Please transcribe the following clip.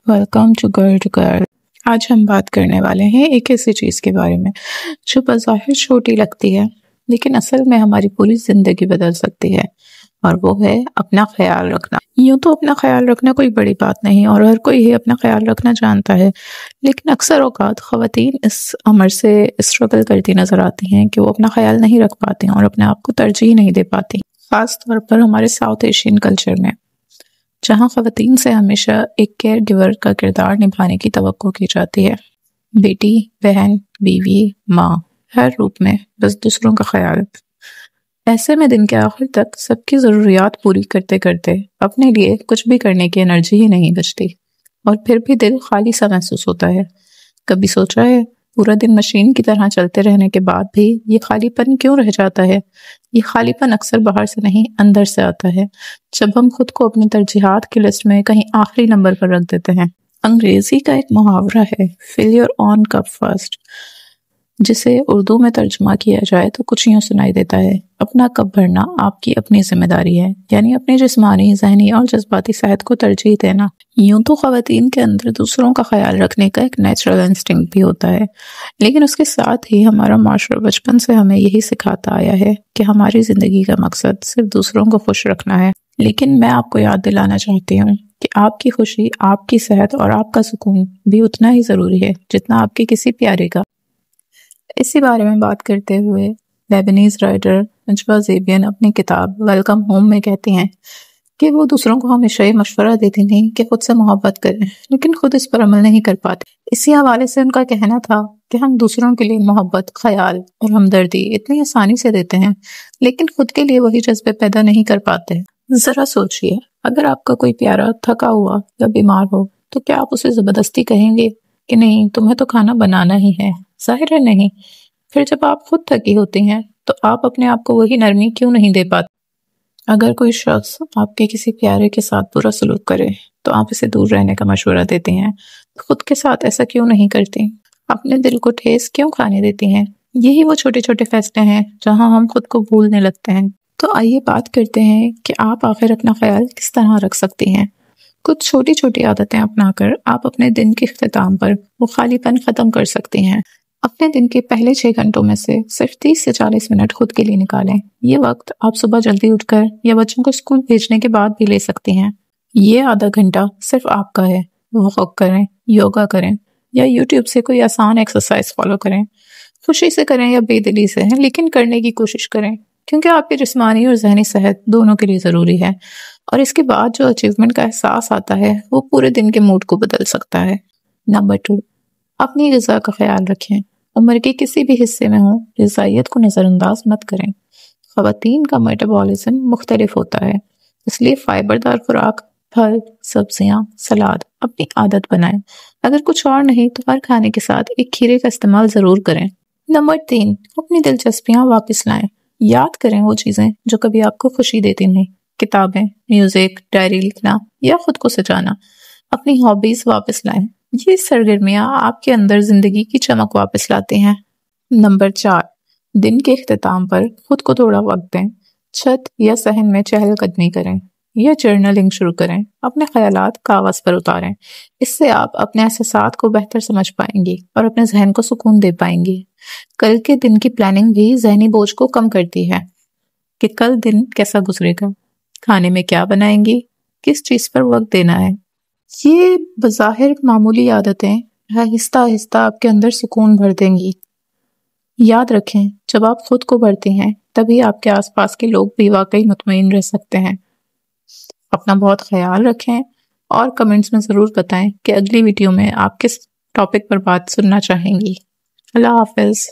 Welcome to girl. آج ہم بات کرنے والے ہیں ایک ایسی چیز کے بارے میں جو بظاہر چھوٹی لگتی ہے لیکن اصل میں ہماری پوری زندگی بدل سکتی ہے، اور وہ ہے اپنا خیال رکھنا۔ یوں تو اپنا خیال رکھنا کوئی بڑی بات نہیں اور ہر کوئی ہی اپنا خیال رکھنا جانتا ہے، لیکن اکثر اوقات خواتین اس امر سے اسٹرگل کرتی نظر آتی ہیں کہ وہ اپنا خیال نہیں رکھ پاتی اور اپنے آپ کو ترجیح نہیں دے پاتی، خاص طور پر ہمارے ساؤتھ ایشین کلچر میں، جہاں خواتین سے ہمیشہ ایک کیئر گیور کا کردار نبھانے کی توقع کی جاتی ہے۔ بیٹی، بہن، بیوی، ماں، ہر روپ میں بس دوسروں کا خیال۔ ایسے میں دن کے آخر تک سب کی ضروریات پوری کرتے کرتے اپنے لیے کچھ بھی کرنے کی انرجی ہی نہیں بچتی، اور پھر بھی دل خالی سا محسوس ہوتا ہے۔ کبھی سوچا ہے پورا دن مشین کی طرح چلتے رہنے کے بعد بھی یہ خالی پن کیوں رہ جاتا ہے؟ یہ خالی پن اکثر باہر سے نہیں اندر سے آتا ہے، جب ہم خود کو اپنی ترجیحات کی لسٹ میں کہیں آخری نمبر پر رکھ دیتے ہیں۔ انگریزی کا ایک محاورہ ہے fill your own cup first، جسے اردو میں ترجمہ کیا جائے تو کچھ یوں سنائی دیتا ہے: اپنا کپ بھرنا آپ کی اپنی ذمہ داری ہے، یعنی اپنی جسمانی، ذہنی اور جذباتی صحت کو ترجیح دینا۔ یوں تو خواتین کے اندر دوسروں کا خیال رکھنے کا ایک نیچرل انسٹنکٹ بھی ہوتا ہے، لیکن اس کے ساتھ ہی ہمارا معاشرہ بچپن سے ہمیں یہی سکھاتا آیا ہے کہ ہماری زندگی کا مقصد صرف دوسروں کو خوش رکھنا ہے۔ لیکن میں آپ کو یاد دلانا چاہتی ہوں کہ آپ کی خوشی، آپ کی صحت اور آپ کا سکون بھی اتنا ہی ضروری ہے جتنا آپ کے کسی پیارے کا۔ اسی بارے میں بات کرتے ہوئے لیبنیز رائٹر نجوہ زیبین اپنی کتاب ویلکم ہوم میں کہتی ہیں کہ وہ دوسروں کو ہمیشہ یہ مشورہ دیتی تھیں کہ خود سے محبت کریں، لیکن خود اس پر عمل نہیں کر پاتے۔ اسی حوالے سے ان کا کہنا تھا کہ ہم دوسروں کے لیے محبت، خیال اور ہمدردی اتنی آسانی سے دیتے ہیں، لیکن خود کے لیے وہی جذبے پیدا نہیں کر پاتے۔ ذرا سوچئے، اگر آپ کا کوئی پیارا تھکا ہوا یا بیمار ہو تو کیا آپ اسے زبردستی کہیں گے کہ نہیں تمہیں تو کھانا بنانا ہی ہے؟ ظاہر ہے نہیں۔ پھر جب آپ خود تھکی ہوتی ہیں تو آپ اپنے آپ کو وہی نرمی کیوں نہیں دے پاتے؟ اگر کوئی شخص آپ کے کسی پیارے کے ساتھ برا سلوک کرے تو آپ اسے دور رہنے کا مشورہ دیتی ہیں، خود کے ساتھ ایسا کیوں نہیں کرتی؟ اپنے دل کو ٹھیس کیوں کھانے دیتی ہیں؟ یہی وہ چھوٹے چھوٹے فیصلے ہیں جہاں ہم خود کو بھولنے لگتے ہیں۔ تو آئیے بات کرتے ہیں کہ آپ آخر اپنا خیال کس طرح رکھ سکتی ہیں۔ کچھ چھوٹی چھوٹی عادتیں اپنا کر آپ اپنے دن کے اختتام پر وہ خالی پن ختم کر سکتی ہیں۔ اپنے دن کے پہلے 6 گھنٹوں میں سے صرف 30 سے 40 منٹ خود کے لیے نکالیں۔ یہ وقت آپ صبح جلدی اٹھ کر یا بچوں کو اسکول بھیجنے کے بعد بھی لے سکتی ہیں۔ یہ آدھا گھنٹہ صرف آپ کا ہے۔ واک کریں، یوگا کریں یا یوٹیوب سے کوئی آسان ایکسرسائز فالو کریں۔ خوشی سے کریں یا بے دلی سے، لیکن کرنے کی کوشش کریں، کیونکہ آپ کی جسمانی اور ذہنی صحت دونوں کے لیے ضروری ہے، اور اس کے بعد جو اچیومنٹ کا احساس آتا ہے وہ پورے دن کے موڈ کو بدل سکتا ہے۔ نمبر 2، اپنی غذا کا خیال رکھیں۔ عمر کے کسی بھی حصے میں ہوں، غذائیت کو نظر انداز مت کریں۔ خواتین کا میٹابولزم مختلف ہوتا ہے، اس لیے فائبر دار خوراک، پھل، سبزیاں، سلاد اپنی عادت بنائیں۔ اگر کچھ اور نہیں تو ہر کھانے کے ساتھ ایک کھیرے کا استعمال ضرور کریں۔ نمبر 3، اپنی دلچسپیاں واپس لائیں۔ یاد کریں وہ چیزیں جو کبھی آپ کو خوشی دیتی تھیں، کتابیں، میوزک، ڈائری لکھنا یا خود کو سجانا۔ اپنی ہابیز واپس لائیں۔ یہ سرگرمیاں آپ کے اندر زندگی کی چمک واپس لاتی ہیں۔ نمبر 4، دن کے اختتام پر خود کو تھوڑا وقت دیں۔ چھت یا صحن میں چہل قدمی کریں یا جرنلنگ شروع کریں۔ اپنے خیالات کاغذ پر اتاریں۔ اس سے آپ اپنے احساسات کو بہتر سمجھ پائیں گی اور اپنے ذہن کو سکون دے پائیں گی۔ کل کے دن کی پلاننگ بھی ذہنی بوجھ کو کم کرتی ہے کہ کل دن کیسا گزرے گا، کھانے میں کیا بنائیں گی، کس چیز پر وقت دینا ہے۔ یہ بظاہر معمولی عادتیں آہستہ آہستہ آپ کے اندر سکون بھر دیں گی۔ یاد رکھیں، جب آپ خود کو بھرتے ہیں تبھی آپ کے آس پاس کے لوگ بھی واقعی مطمئن رہ سکتے ہیں۔ اپنا بہت خیال رکھیں اور کمنٹس میں ضرور بتائیں کہ اگلی ویڈیو میں آپ کس ٹاپک پر بات سننا چاہیں گی۔ اللہ حافظ۔